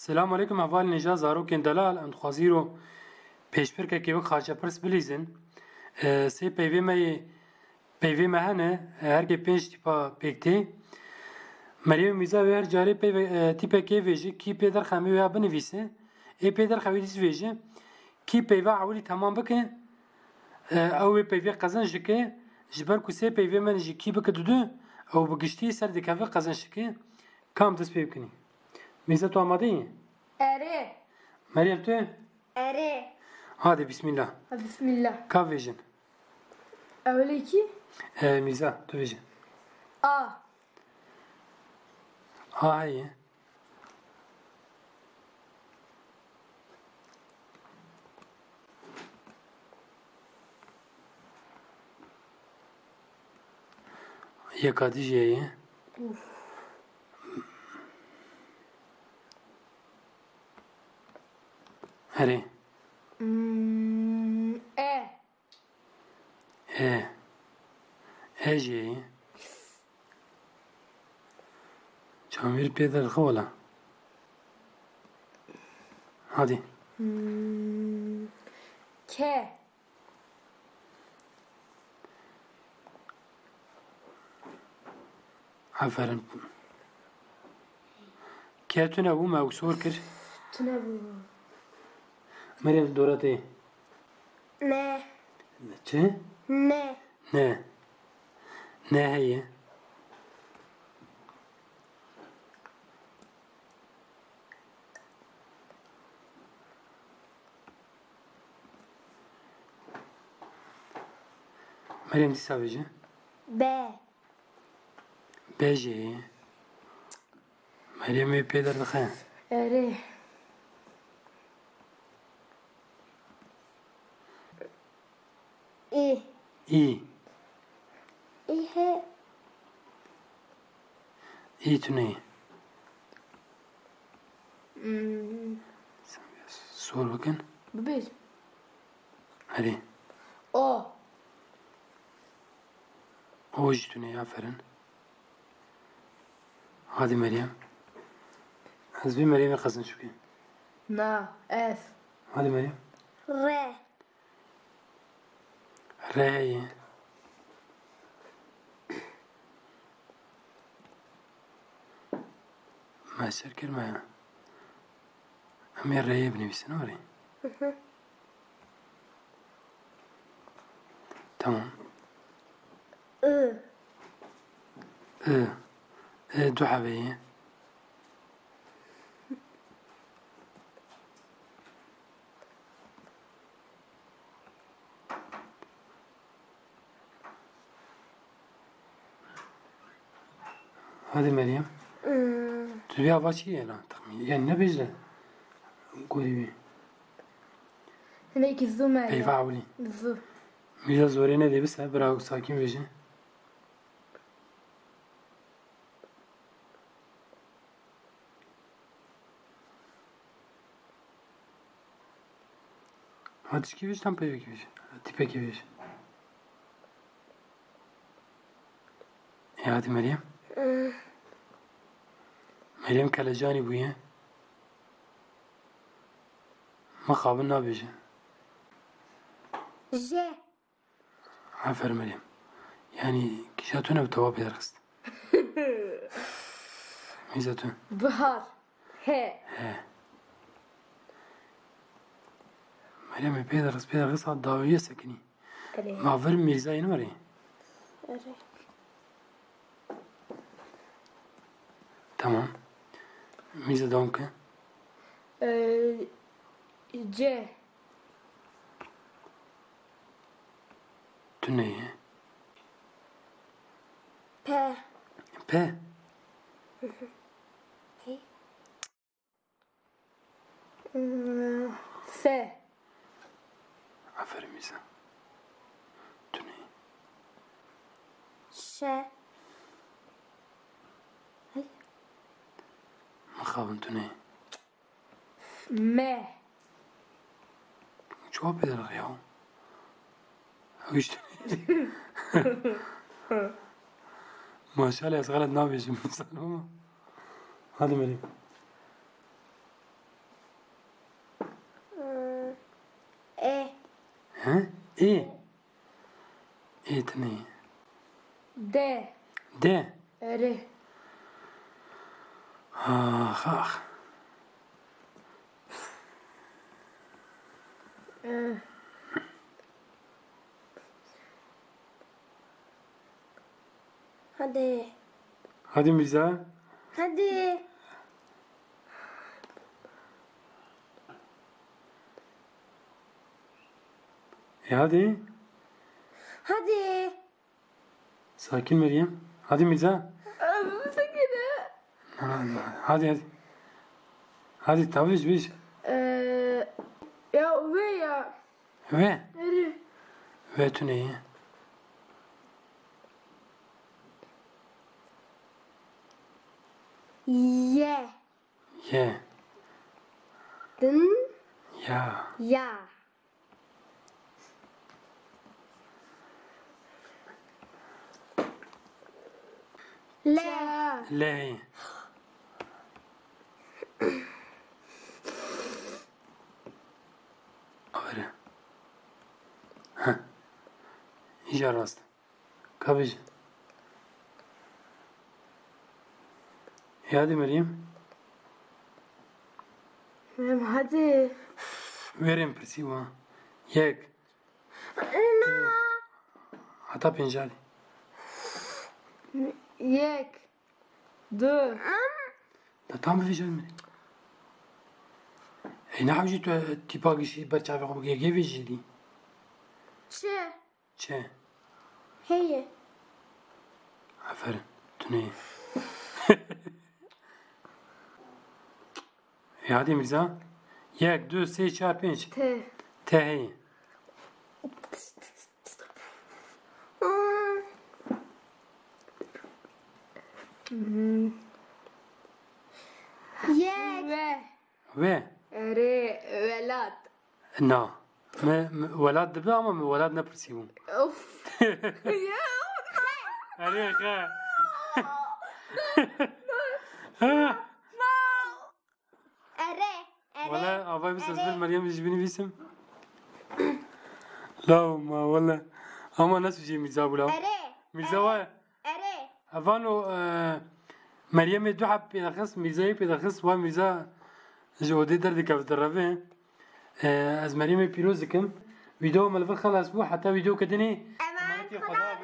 Selamun aleyküm eval neca zarokên delal em dixwazîro pêşbirkekê wek xaçepirz bilîzin. Sê peyvê me hene herkê pênc tîpa pêktê. Meryem mîza wê her carê tîpekê vêjî kî pê derxemê wê binivîse ê pê derxewê dîs vêje kî peyva ewilî temam bike ew wê peyvê qezenc dike ji ber ku sê peyvê me jî kî bike dudu ew bi giştî ser dikeve qezenc dike kam dest pê bikinî. Mîza tu amade yî? Ere. Meryem tu? Ere. Hadi bismillah. Bismillah. Kav vêjin. Öyle ki? Mîza tu vêjin. A. A heye. Yeka dijî heye. Herê. E. E jî heye. Çamîr pê derxe wala. Hadi. K. Aferin. Kê tune bû me ew sor kir. Tune bu. Meryem dora tê. Ne. Çi? Ne. Ne. Ne heye. Meryem dîsa vêje. B. B jî heye. Meryem wê pê derdixe. Ere. İ. İ. İhe. İ tune ye. Sor bakın. Bu bir. Hadi. O. O jî tune ye. Aferin. Hadi Meryem. Ez vê Meryemê qezenc bike. Na. F. Hadi Meryem. R. R heye. Me ser kirme ya. Em ê r'yê binivîsin orê. Tamam. I. Du heveye. Hadi Meryem. Tu bir hava çiğ ya lan. Yani ne bezle? Koyayım. Ne ki zoom er. Peyva avli. Zoom. Biraz zor ne de biz bırak sakin veje. Hadi ki veje tam peyva ki veje. Tipe ki veje. Hadi Meryem. Meryem kalacani bu ya. Ma kabın ne beje? J. Aferin Meryem. Yani kişatuna bir tavap edersin. Mizatun. Bahar. H. Meryem pederis daviye sekini. Ere. Maver Mirza'yı var ya. Ere. Tamam. Mirza donc. C. Tu ne ye? P. P. F. Aferin Mirza. Tu ne ye? Ş. Makabın tu ne ye? M. Cevap eder ya. İşte. Maşallah ez galet nabêjim ama. Hadi Meryem. إيه إيه تني د ده ر آخ هدي هادي ميرزا هدي هادي هدي ساكن مريم هادي ميرزا مسكنة هادي هادي تاويش بيش يا ويا وين ر وين تني ي يا دن يا يا لا لا أورا ها إيجا راست كابج يا هادي مريم هدي ويرين برسيوا ياك أنا عطا بينجالي يك دو لا تعمل في جال مريم اي نعم جيتو تيباقي شي برشا في خوكي كيف يجي ش تشا هي عفرن تني يا هادي مرزا ياك دو سي چار پنج ت تهي يك و ر ولاد نا ولاد دبا اما ولاد نبرسيون اوف يا عليك ر ولا افاي بس ازبل مريم يجبني باسم لا ما ولا اما ناس بيجي مرزا بولا ر مرزا واي ر افانو مريم دو حب بيدخس مرزا بيدخس و مرزا جودي درد كاف دربه از مريم بيروز كم فيديو ملفل خلاص بو حتى فيديو كدني امان خدا